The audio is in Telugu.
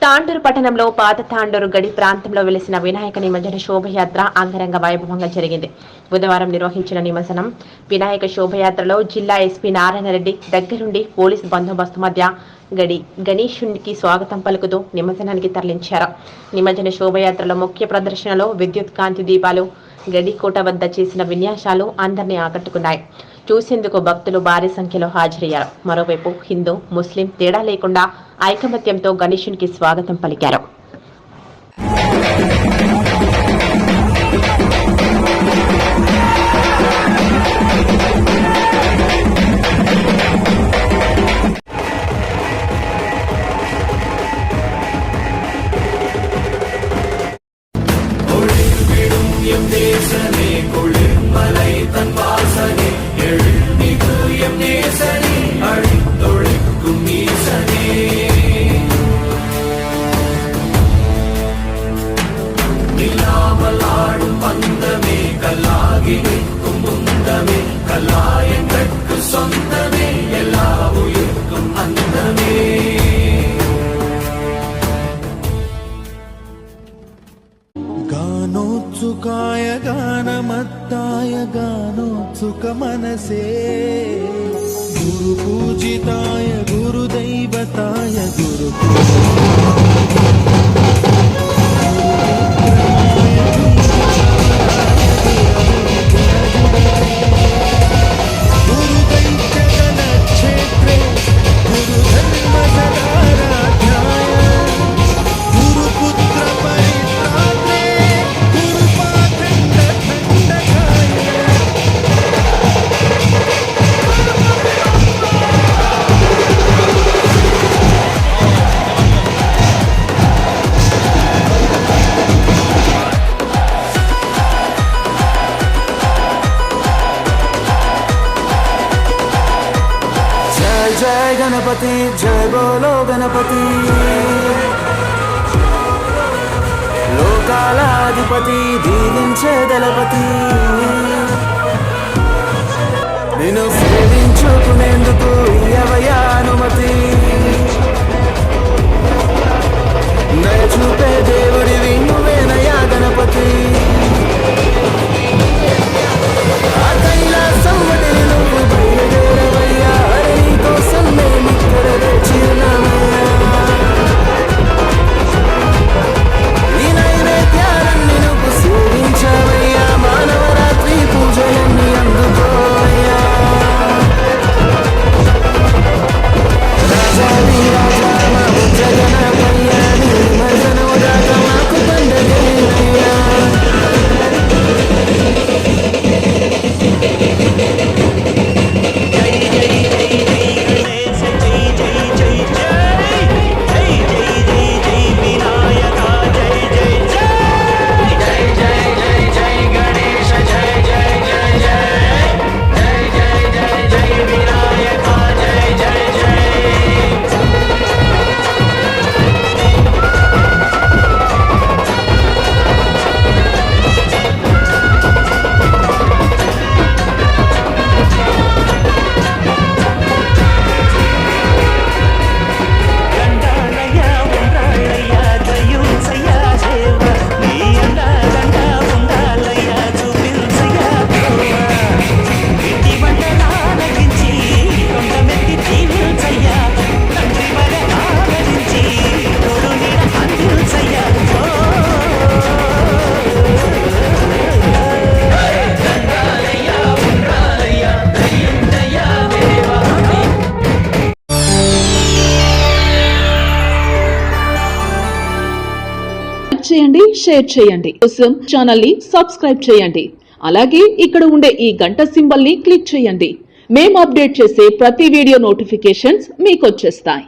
తాండూరు పట్టణంలో పాత తాండూరు గడి ప్రాంతంలో వెలిసిన వినాయక నిమజ్జన శోభయాత్ర అంగరంగ వైభవంగా జరిగింది. బుధవారం నిర్వహించిన నిమజ్జనం వినాయక శోభయాత్రలో జిల్లా ఎస్పీ నారాయణరెడ్డి దగ్గరుండి పోలీసు బందోబస్తు మధ్య గణేశునికి స్వాగతం పలుకుతూ నిమజ్జనానికి తరలించారు. నిమజ్జన శోభయాత్రలో ముఖ్య ప్రదర్శనలో విద్యుత్ కాంతి దీపాలు, గడికోట వద్ద చేసిన విన్యాసాలు అందరినీ ఆకట్టుకున్నాయి. చూసేందుకు భక్తులు భారీ సంఖ్యలో హాజరయ్యారు. మరోవైపు హిందూ, ముస్లిం తేడా లేకుండా ఐకమత్యంతో గణేశునికి స్వాగతం పలికారు. गानोत्सुकाय गानमत्ताय गानोत्सुक मनसे गुरुपूजिताय गुरुदैवताय जय गणपति जय बोलो गणपति लोकालाधिपति दीविंचे दलपति निन्नु सेविंचुकुनेंदुकु इయ్యవయ్యా అనుమతి దయ చూపే దేవుడివి నువ్వేనయ్యా గణపతి ఆ కైలాసం వదిలి నువ్వు బయలుదేరవయ్యా మానవరాత్రి పూజలన్నీ అందుకోవయ్యా రాజాది రాజా మా జగనపయ్యా నిమజ్జనం దాకా మాకు పండగేనయ్యా చేయండి, షేర్ చేయండి. కోసం ఛానల్ ని సబ్స్క్రైబ్ చేయండి. అలాగే ఇక్కడ ఉండే ఈ గంట సింబల్ ని క్లిక్ చేయండి. మేము అప్డేట్ చేసే ప్రతి వీడియో నోటిఫికేషన్స్ మీకు వచ్చేస్తాయి.